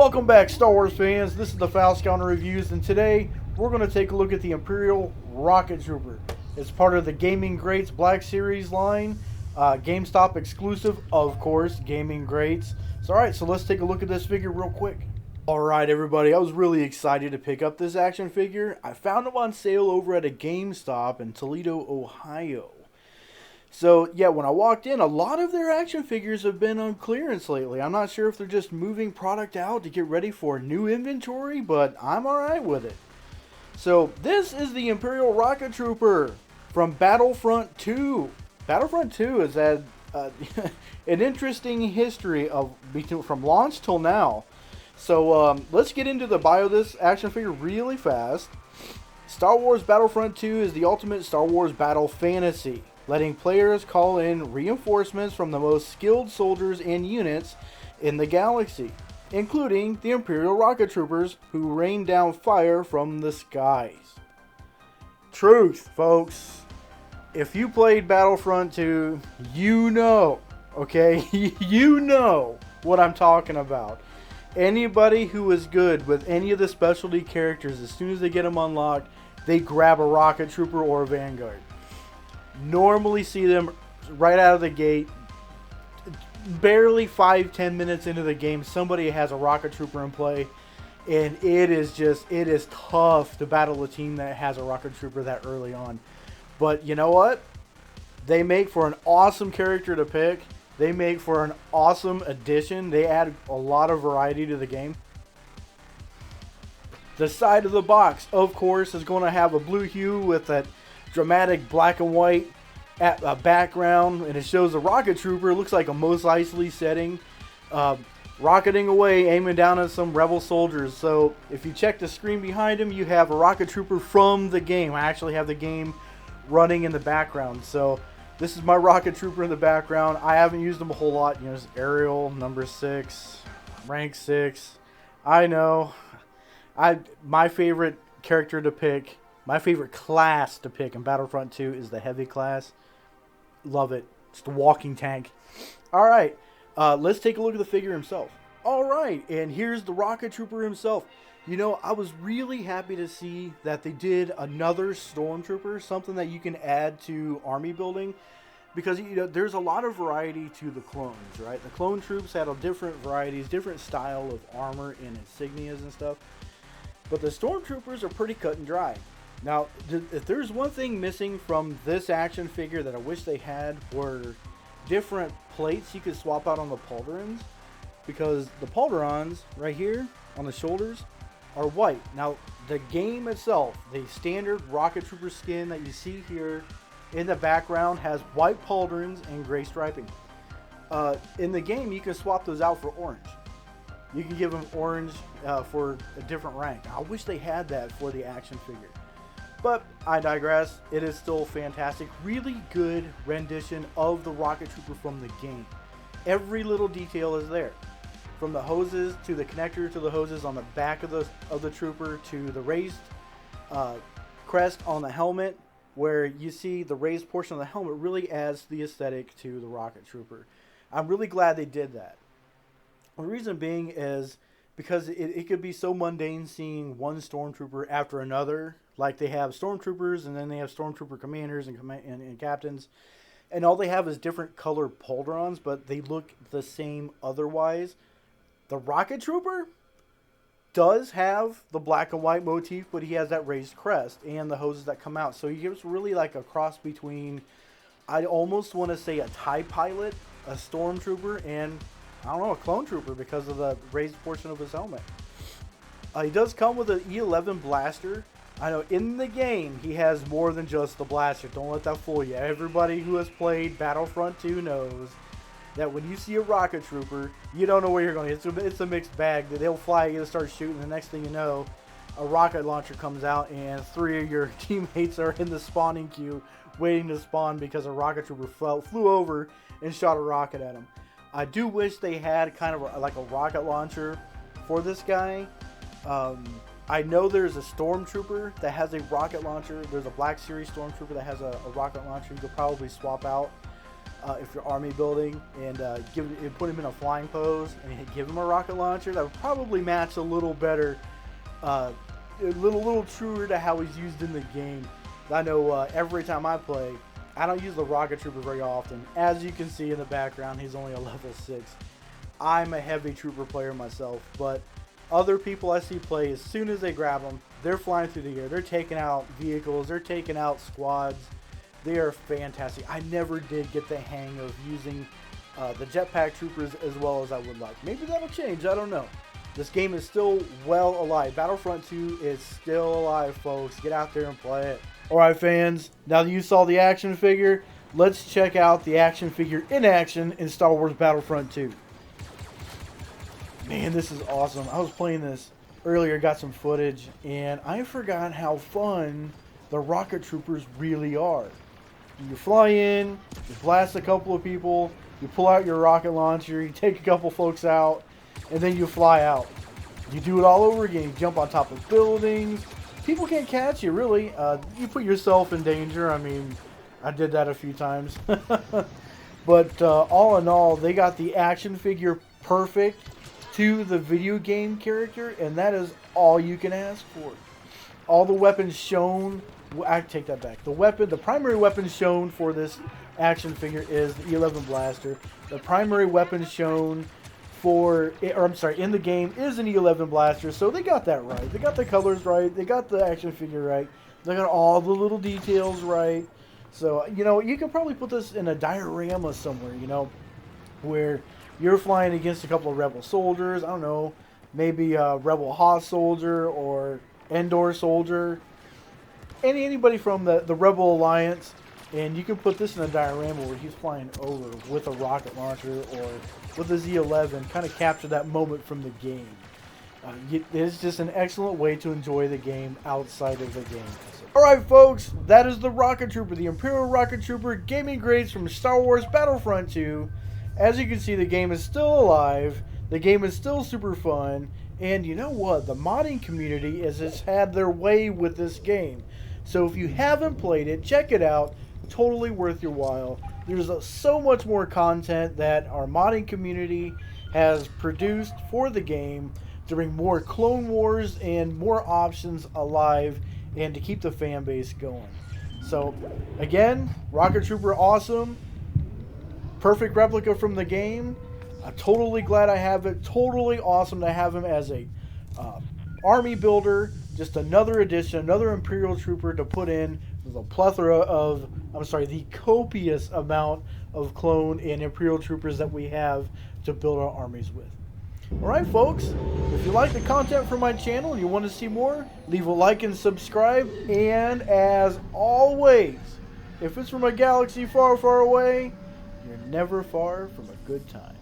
Welcome back, Star Wars fans. This is the Faust Counter Reviews, and today we're going to take a look at the Imperial Rocket Trooper. It's part of the Gaming Greats Black Series line, GameStop exclusive, of course, Gaming Greats. So, alright, so let's take a look at this figure real quick. Alright, everybody, I was really excited to pick up this action figure. I found it on sale over at a GameStop in Toledo, Ohio. So, yeah, when I walked in, a lot of their action figures have been on clearance lately. I'm not sure if they're just moving product out to get ready for new inventory, but I'm alright with it. So, this is the Imperial Rocket Trooper from Battlefront 2. Battlefront 2 has had an interesting history from launch till now. So, let's get into the bio of this action figure really fast. Star Wars Battlefront 2 is the ultimate Star Wars battle fantasy, letting players call in reinforcements from the most skilled soldiers and units in the galaxy, including the Imperial Rocket Troopers, who rain down fire from the skies. Truth, folks. If you played Battlefront 2, you know, okay? You know what I'm talking about. Anybody who is good with any of the specialty characters, as soon as they get them unlocked, they grab a Rocket Trooper or a Vanguard. Normally see them right out of the gate, barely 5-10 minutes into the game, somebody has a Rocket Trooper in play, and it is tough to battle a team that has a Rocket Trooper that early on. But you know what? They make for an awesome character to pick. They make for an awesome addition. They add a lot of variety to the game. The side of the box, of course, is going to have a blue hue with that dramatic black and white background, and it shows the Rocket Trooper. It looks like a Mos Eisley setting, rocketing away, aiming down at some rebel soldiers. So if you check the screen behind him, you have a Rocket Trooper from the game. I actually have the game running in the background. So this is my Rocket Trooper in the background. I haven't used him a whole lot. You know, it's Ariel, number 6, rank 6. I know. My favorite character to pick, my favorite class to pick in Battlefront 2 is the Heavy class. Love it. It's the walking tank. Alright, let's take a look at the figure himself. Alright, and here's the Rocket Trooper himself. You know, I was really happy to see that they did another Stormtrooper, something that you can add to army building. Because, you know, there's a lot of variety to the clones, right? The clone troops had a different varieties, different style of armor and insignias and stuff. But the Stormtroopers are pretty cut and dry. Now, if there's one thing missing from this action figure that I wish they had were different plates you could swap out on the pauldrons. Because the pauldrons, right here, on the shoulders, are white. Now, the game itself, the standard Rocket Trooper skin that you see here in the background has white pauldrons and gray striping. In the game, you can swap those out for orange. You can give them orange for a different rank. I wish they had that for the action figure. But I digress. It is still fantastic. Really good rendition of the Rocket Trooper from the game. Every little detail is there. From the hoses to the connector to the hoses on the back of the trooper to the raised crest on the helmet, where you see the raised portion of the helmet really adds the aesthetic to the Rocket Trooper. I'm really glad they did that. The reason being is because it could be so mundane seeing one Stormtrooper after another. Like they have Stormtroopers and then they have Stormtrooper commanders and captains. And all they have is different colored pauldrons, but they look the same otherwise. The Rocket Trooper does have the black and white motif, but he has that raised crest and the hoses that come out. So he gives really like a cross between, I almost want to say a TIE pilot, a Stormtrooper, and I don't know, a clone trooper because of the raised portion of his helmet. He does come with an E11 blaster. I know in the game he has more than just the blaster. Don't let that fool you. Everybody who has played Battlefront 2 knows that when you see a Rocket Trooper, you don't know where you're going. It's a mixed bag. They'll fly, you start shooting, the next thing you know, a rocket launcher comes out and 3 of your teammates are in the spawning queue waiting to spawn because a Rocket Trooper flew over and shot a rocket at him. I do wish they had kind of like a rocket launcher for this guy. I know there's a Stormtrooper that has a rocket launcher. There's a Black Series Stormtrooper that has a rocket launcher you could probably swap out. if you're army building, and put him in a flying pose and give him a rocket launcher. That would probably match a little better, a little truer to how he's used in the game. I know every time I play, I don't use the rocket trooper very often. As you can see in the background, he's only a level 6. I'm a heavy trooper player myself, but other people I see play, as soon as they grab them, they're flying through the air. They're taking out vehicles. They're taking out squads. They are fantastic. I never did get the hang of using the jetpack troopers as well as I would like. Maybe that'll change. I don't know. This game is still well alive. Battlefront 2 is still alive, folks. Get out there and play it. Alright, fans. Now that you saw the action figure, let's check out the action figure in action in Star Wars Battlefront 2. Man, this is awesome. I was playing this earlier, got some footage, and I forgot how fun the rocket troopers really are. You fly in, you blast a couple of people, you pull out your rocket launcher, you take a couple folks out, and then you fly out. You do it all over again. You jump on top of buildings. People can't catch you, really. You put yourself in danger. I mean, I did that a few times. But all in all, they got the action figure perfect to the video game character, and that is all you can ask for. All the weapons shown, I take that back. The primary weapon shown for this action figure is the E11 blaster. The primary weapon shown in the game is an E11 blaster, so they got that right. They got the colors right. They got the action figure right. They got all the little details right. So, you know, you can probably put this in a diorama somewhere, you know, where you're flying against a couple of rebel soldiers. I don't know, maybe a rebel Hoth soldier or Endor soldier. Anybody from the Rebel Alliance, and you can put this in a diorama where he's flying over with a rocket launcher or with a Z11, kind of capture that moment from the game. It's just an excellent way to enjoy the game outside of the game. Alright folks, that is the Rocket Trooper, the Imperial Rocket Trooper gaming grades from Star Wars Battlefront 2. As you can see, the game is still alive, the game is still super fun, and you know what? The modding community has had their way with this game. So if you haven't played it, check it out. Totally worth your while. There's so much more content that our modding community has produced for the game to bring more Clone Wars and more options alive and to keep the fan base going. So again, Rocket Trooper awesome. Perfect replica from the game. I'm totally glad I have it. Totally awesome to have him as a army builder. Just another addition, another Imperial Trooper to put in the plethora of, the copious amount of clone and Imperial Troopers that we have to build our armies with. Alright folks, if you like the content from my channel and you want to see more, leave a like and subscribe. And as always, if it's from a galaxy far, far away, you're never far from a good time.